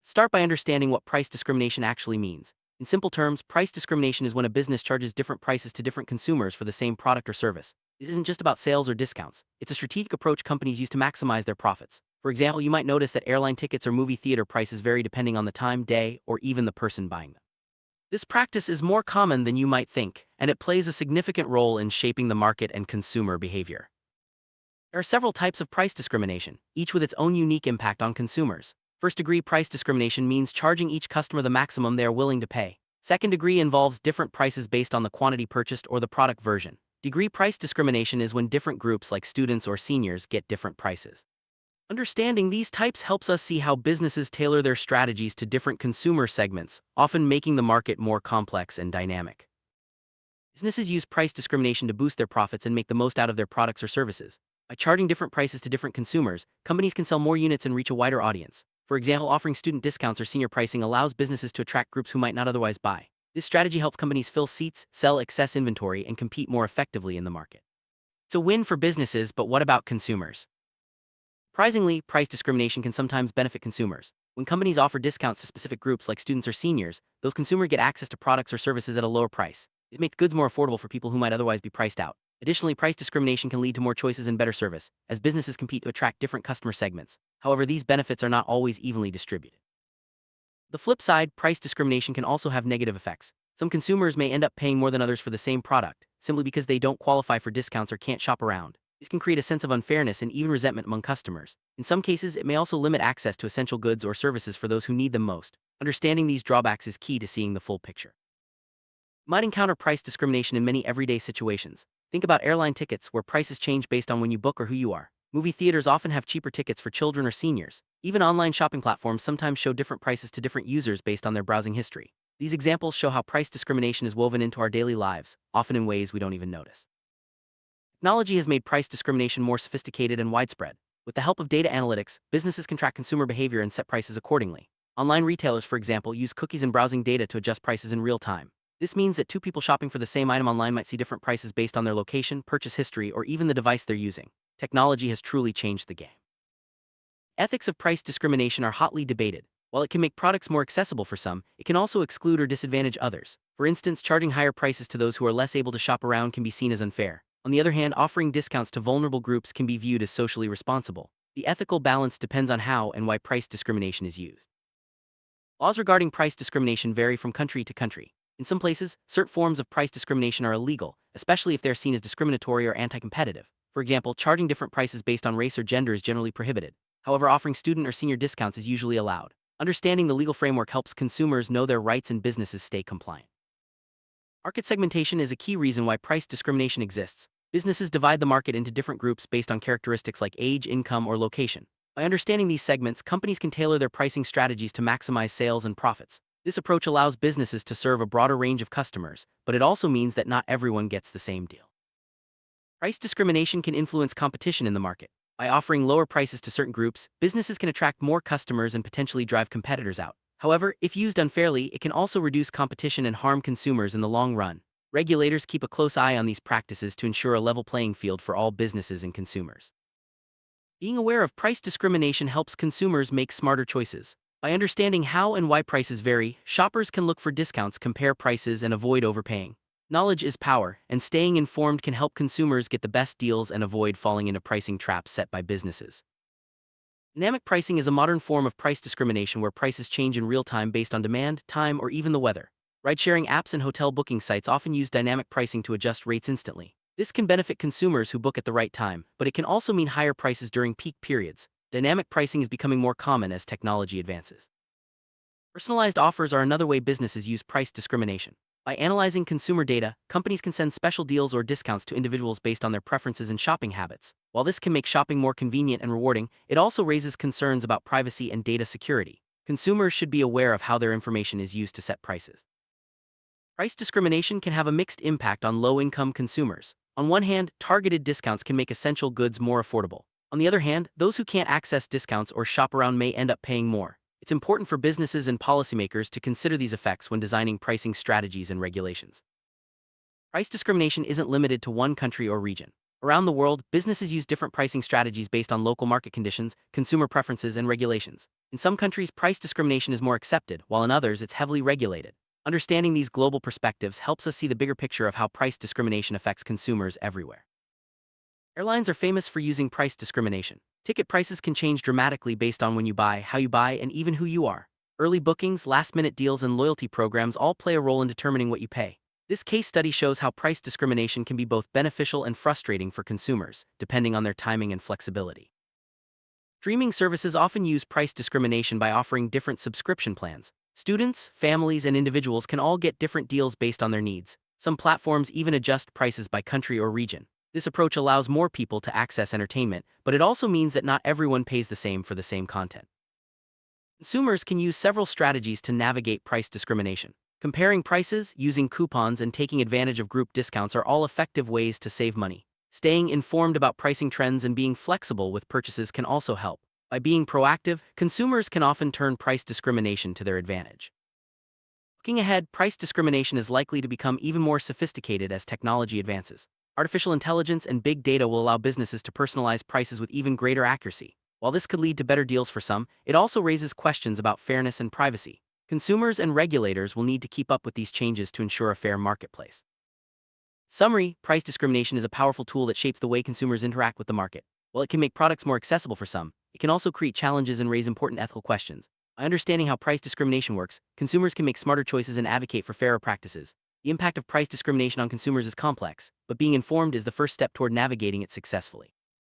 Start by understanding what price discrimination actually means. In simple terms, price discrimination is when a business charges different prices to different consumers for the same product or service. This isn't just about sales or discounts. It's a strategic approach companies use to maximize their profits. For example, you might notice that airline tickets or movie theater prices vary depending on the time, day, or even the person buying them. This practice is more common than you might think, and it plays a significant role in shaping the market and consumer behavior. There are several types of price discrimination, each with its own unique impact on consumers. First-degree price discrimination means charging each customer the maximum they are willing to pay. Second-degree involves different prices based on the quantity purchased or the product version. Degree price discrimination is when different groups like students or seniors get different prices. Understanding these types helps us see how businesses tailor their strategies to different consumer segments, often making the market more complex and dynamic. Businesses use price discrimination to boost their profits and make the most out of their products or services. By charging different prices to different consumers, companies can sell more units and reach a wider audience. For example, offering student discounts or senior pricing allows businesses to attract groups who might not otherwise buy. This strategy helps companies fill seats, sell excess inventory, and compete more effectively in the market. It's a win for businesses, but what about consumers? Surprisingly, price discrimination can sometimes benefit consumers. When companies offer discounts to specific groups like students or seniors, those consumers get access to products or services at a lower price. It makes goods more affordable for people who might otherwise be priced out. Additionally, price discrimination can lead to more choices and better service, as businesses compete to attract different customer segments. However, these benefits are not always evenly distributed. The flip side, price discrimination can also have negative effects. Some consumers may end up paying more than others for the same product, simply because they don't qualify for discounts or can't shop around. This can create a sense of unfairness and even resentment among customers. In some cases, it may also limit access to essential goods or services for those who need them most. Understanding these drawbacks is key to seeing the full picture. You might encounter price discrimination in many everyday situations. Think about airline tickets, where prices change based on when you book or who you are. Movie theaters often have cheaper tickets for children or seniors. Even online shopping platforms sometimes show different prices to different users based on their browsing history. These examples show how price discrimination is woven into our daily lives, often in ways we don't even notice. Technology has made price discrimination more sophisticated and widespread. With the help of data analytics, businesses can track consumer behavior and set prices accordingly. Online retailers, for example, use cookies and browsing data to adjust prices in real time. This means that two people shopping for the same item online might see different prices based on their location, purchase history, or even the device they're using. Technology has truly changed the game. Ethics of price discrimination are hotly debated. While it can make products more accessible for some, it can also exclude or disadvantage others. For instance, charging higher prices to those who are less able to shop around can be seen as unfair. On the other hand, offering discounts to vulnerable groups can be viewed as socially responsible. The ethical balance depends on how and why price discrimination is used. Laws regarding price discrimination vary from country to country. In some places, certain forms of price discrimination are illegal, especially if they're seen as discriminatory or anti-competitive. For example, charging different prices based on race or gender is generally prohibited. However, offering student or senior discounts is usually allowed. Understanding the legal framework helps consumers know their rights and businesses stay compliant. Market segmentation is a key reason why price discrimination exists. Businesses divide the market into different groups based on characteristics like age, income, or location. By understanding these segments, companies can tailor their pricing strategies to maximize sales and profits. This approach allows businesses to serve a broader range of customers, but it also means that not everyone gets the same deal. Price discrimination can influence competition in the market. By offering lower prices to certain groups, businesses can attract more customers and potentially drive competitors out. However, if used unfairly, it can also reduce competition and harm consumers in the long run. Regulators keep a close eye on these practices to ensure a level playing field for all businesses and consumers. Being aware of price discrimination helps consumers make smarter choices. By understanding how and why prices vary, shoppers can look for discounts, compare prices, and avoid overpaying. Knowledge is power, and staying informed can help consumers get the best deals and avoid falling into pricing traps set by businesses. Dynamic pricing is a modern form of price discrimination where prices change in real time based on demand, time, or even the weather. Ride-sharing apps and hotel booking sites often use dynamic pricing to adjust rates instantly. This can benefit consumers who book at the right time, but it can also mean higher prices during peak periods. Dynamic pricing is becoming more common as technology advances. Personalized offers are another way businesses use price discrimination. By analyzing consumer data, companies can send special deals or discounts to individuals based on their preferences and shopping habits. While this can make shopping more convenient and rewarding, it also raises concerns about privacy and data security. Consumers should be aware of how their information is used to set prices. Price discrimination can have a mixed impact on low-income consumers. On one hand, targeted discounts can make essential goods more affordable. On the other hand, those who can't access discounts or shop around may end up paying more. It's important for businesses and policymakers to consider these effects when designing pricing strategies and regulations. Price discrimination isn't limited to one country or region. Around the world, businesses use different pricing strategies based on local market conditions, consumer preferences, and regulations. In some countries, price discrimination is more accepted, while in others, it's heavily regulated. Understanding these global perspectives helps us see the bigger picture of how price discrimination affects consumers everywhere. Airlines are famous for using price discrimination. Ticket prices can change dramatically based on when you buy, how you buy, and even who you are. Early bookings, last-minute deals, and loyalty programs all play a role in determining what you pay. This case study shows how price discrimination can be both beneficial and frustrating for consumers, depending on their timing and flexibility. Streaming services often use price discrimination by offering different subscription plans. Students, families, and individuals can all get different deals based on their needs. Some platforms even adjust prices by country or region. This approach allows more people to access entertainment, but it also means that not everyone pays the same for the same content. Consumers can use several strategies to navigate price discrimination. Comparing prices, using coupons, and taking advantage of group discounts are all effective ways to save money. Staying informed about pricing trends and being flexible with purchases can also help. By being proactive, consumers can often turn price discrimination to their advantage. Looking ahead, price discrimination is likely to become even more sophisticated as technology advances. Artificial intelligence and big data will allow businesses to personalize prices with even greater accuracy. While this could lead to better deals for some, it also raises questions about fairness and privacy. Consumers and regulators will need to keep up with these changes to ensure a fair marketplace. Summary: price discrimination is a powerful tool that shapes the way consumers interact with the market. While it can make products more accessible for some, it can also create challenges and raise important ethical questions. By understanding how price discrimination works, consumers can make smarter choices and advocate for fairer practices. The impact of price discrimination on consumers is complex, but being informed is the first step toward navigating it successfully.